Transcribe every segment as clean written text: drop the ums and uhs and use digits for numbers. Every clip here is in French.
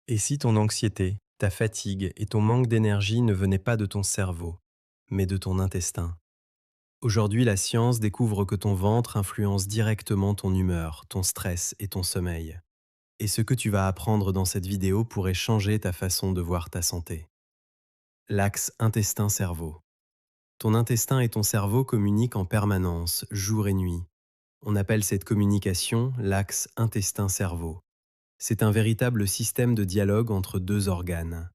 Et si ton anxiété, ta fatigue et ton manque d'énergie ne venaient pas de ton cerveau, mais de ton intestin? Aujourd'hui, la science découvre que ton ventre influence directement ton humeur, ton stress et ton sommeil. Et ce que tu vas apprendre dans cette vidéo pourrait changer ta façon de voir ta santé. L'axe intestin-cerveau. Ton intestin et ton cerveau communiquent en permanence, jour et nuit. On appelle cette communication l'axe intestin-cerveau. C'est un véritable système de dialogue entre deux organes.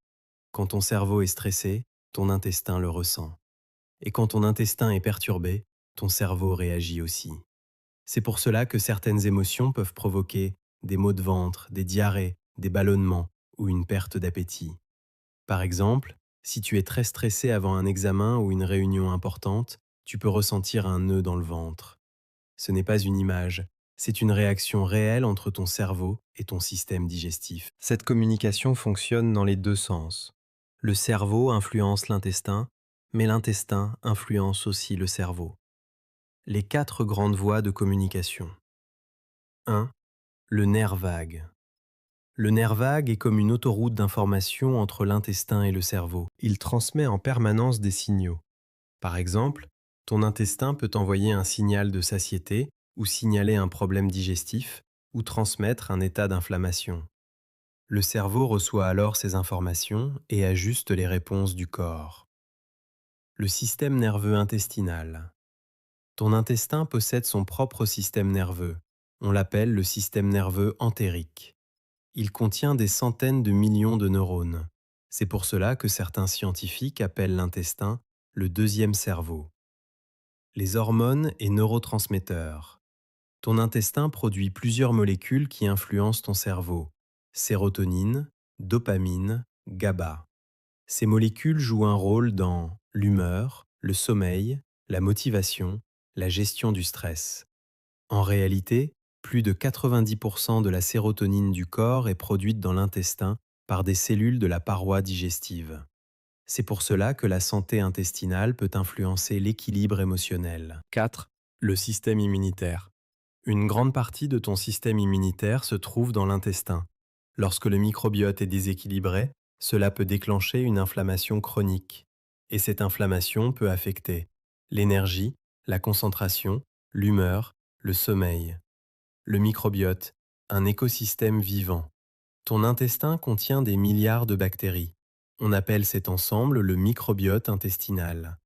Quand ton cerveau est stressé, ton intestin le ressent. Et quand ton intestin est perturbé, ton cerveau réagit aussi. C'est pour cela que certaines émotions peuvent provoquer des maux de ventre, des diarrhées, des ballonnements ou une perte d'appétit. Par exemple, si tu es très stressé avant un examen ou une réunion importante, tu peux ressentir un nœud dans le ventre. Ce n'est pas une image, c'est une réaction réelle entre ton cerveau et ton système digestif. Cette communication fonctionne dans les deux sens. Le cerveau influence l'intestin, mais l'intestin influence aussi le cerveau. Les quatre grandes voies de communication. 1. Le nerf vague. Le nerf vague est comme une autoroute d'information entre l'intestin et le cerveau. Il transmet en permanence des signaux. Par exemple, ton intestin peut envoyer un signal de satiété ou signaler un problème digestif ou transmettre un état d'inflammation. Le cerveau reçoit alors ces informations et ajuste les réponses du corps. Le système nerveux intestinal. Ton intestin possède son propre système nerveux. On l'appelle le système nerveux entérique. Il contient des centaines de millions de neurones. C'est pour cela que certains scientifiques appellent l'intestin le deuxième cerveau. Les hormones et neurotransmetteurs. Ton intestin produit plusieurs molécules qui influencent ton cerveau. Sérotonine, dopamine, GABA. Ces molécules jouent un rôle dans l'humeur, le sommeil, la motivation, la gestion du stress. En réalité, plus de 90% de la sérotonine du corps est produite dans l'intestin par des cellules de la paroi digestive. C'est pour cela que la santé intestinale peut influencer l'équilibre émotionnel. 4. Le système immunitaire. Une grande partie de ton système immunitaire se trouve dans l'intestin. Lorsque le microbiote est déséquilibré, cela peut déclencher une inflammation chronique. Et cette inflammation peut affecter l'énergie, la concentration, l'humeur, le sommeil. Le microbiote, un écosystème vivant. Ton intestin contient des milliards de bactéries. On appelle cet ensemble le microbiote intestinal.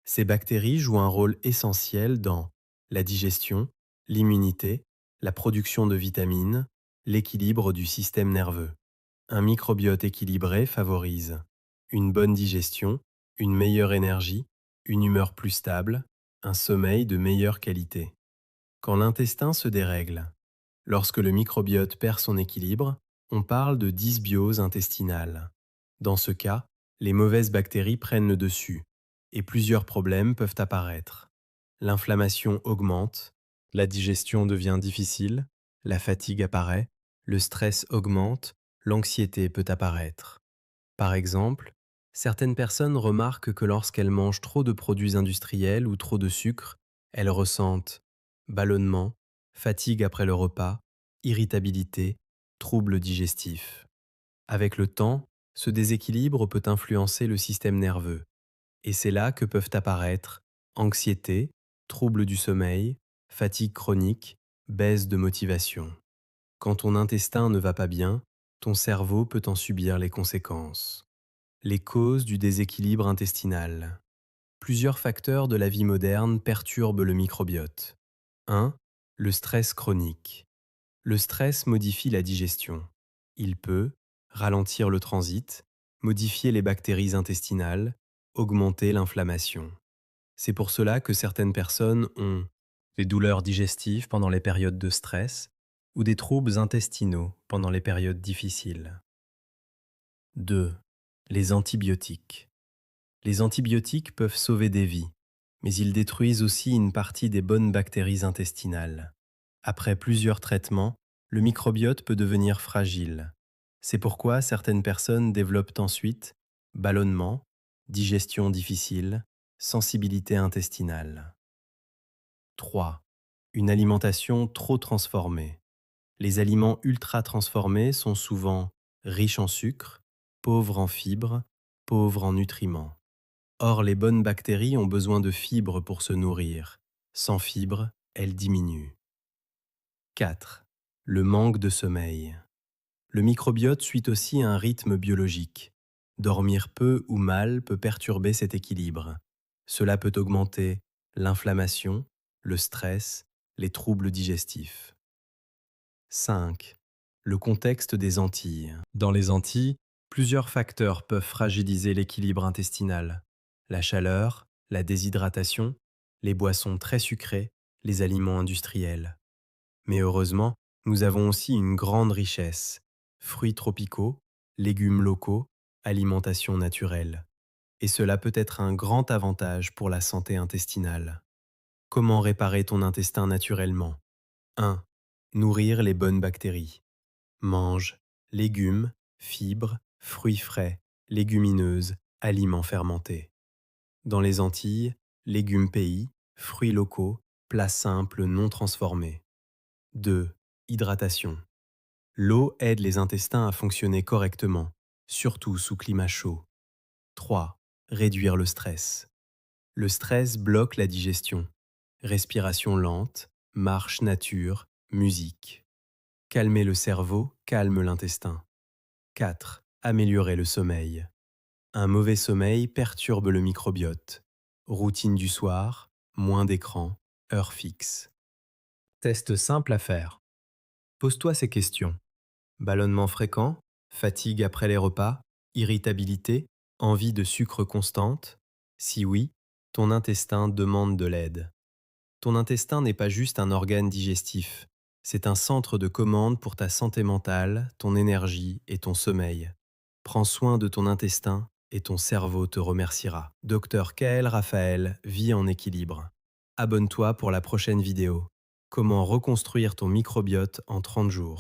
Ces bactéries jouent un rôle essentiel dans la digestion, l'immunité, la production de vitamines, l'équilibre du système nerveux. Un microbiote équilibré favorise une bonne digestion, une meilleure énergie, une humeur plus stable, un sommeil de meilleure qualité. Quand l'intestin se dérègle, lorsque le microbiote perd son équilibre, on parle de dysbiose intestinale. Dans ce cas, les mauvaises bactéries prennent le dessus et plusieurs problèmes peuvent apparaître. L'inflammation augmente, la digestion devient difficile, la fatigue apparaît, le stress augmente, l'anxiété peut apparaître. Par exemple, certaines personnes remarquent que lorsqu'elles mangent trop de produits industriels ou trop de sucre, elles ressentent ballonnement, fatigue après le repas, irritabilité, troubles digestifs. Avec le temps, ce déséquilibre peut influencer le système nerveux, et c'est là que peuvent apparaître anxiété, troubles du sommeil, fatigue chronique, baisse de motivation. Quand ton intestin ne va pas bien, ton cerveau peut en subir les conséquences. Les causes du déséquilibre intestinal. Plusieurs facteurs de la vie moderne perturbent le microbiote. 1. Le stress chronique. Le stress modifie la digestion. Il peut ralentir le transit, modifier les bactéries intestinales, augmenter l'inflammation. C'est pour cela que certaines personnes ont des douleurs digestives pendant les périodes de stress ou des troubles intestinaux pendant les périodes difficiles. 2. Les antibiotiques. Les antibiotiques peuvent sauver des vies, mais ils détruisent aussi une partie des bonnes bactéries intestinales. Après plusieurs traitements, le microbiote peut devenir fragile. C'est pourquoi certaines personnes développent ensuite ballonnement, digestion difficile, sensibilité intestinale. 3. Une alimentation trop transformée. Les aliments ultra transformés sont souvent riche en sucre, pauvre en fibres, pauvre en nutriments. Or, les bonnes bactéries ont besoin de fibres pour se nourrir. Sans fibres, elles diminuent. 4. Le manque de sommeil. Le microbiote suit aussi un rythme biologique. Dormir peu ou mal peut perturber cet équilibre. Cela peut augmenter l'inflammation, le stress, les troubles digestifs. 5. Le contexte des Antilles. Dans les Antilles, plusieurs facteurs peuvent fragiliser l'équilibre intestinal. La chaleur, la déshydratation, les boissons très sucrées, les aliments industriels. Mais heureusement, nous avons aussi une grande richesse. Fruits tropicaux, légumes locaux, alimentation naturelle. Et cela peut être un grand avantage pour la santé intestinale. Comment réparer ton intestin naturellement? 1. Nourrir les bonnes bactéries. Mange légumes, fibres, fruits frais, légumineuses, aliments fermentés. Dans les Antilles, légumes pays, fruits locaux, plats simples non transformés. 2. Hydratation. L'eau aide les intestins à fonctionner correctement, surtout sous climat chaud. 3. Réduire le stress. Le stress bloque la digestion. Respiration lente, marche nature, musique. Calmer le cerveau, calme l'intestin. 4. Améliorer le sommeil. Un mauvais sommeil perturbe le microbiote. Routine du soir, moins d'écran, heure fixe. Test simple à faire. Pose-toi ces questions. Ballonnement fréquent, fatigue après les repas, irritabilité, envie de sucre constante. Si oui, ton intestin demande de l'aide. Ton intestin n'est pas juste un organe digestif, c'est un centre de commande pour ta santé mentale, ton énergie et ton sommeil. Prends soin de ton intestin et ton cerveau te remerciera. Docteur Kael Raphaël, Vie en équilibre. Abonne-toi pour la prochaine vidéo. Comment reconstruire ton microbiote en 30 jours.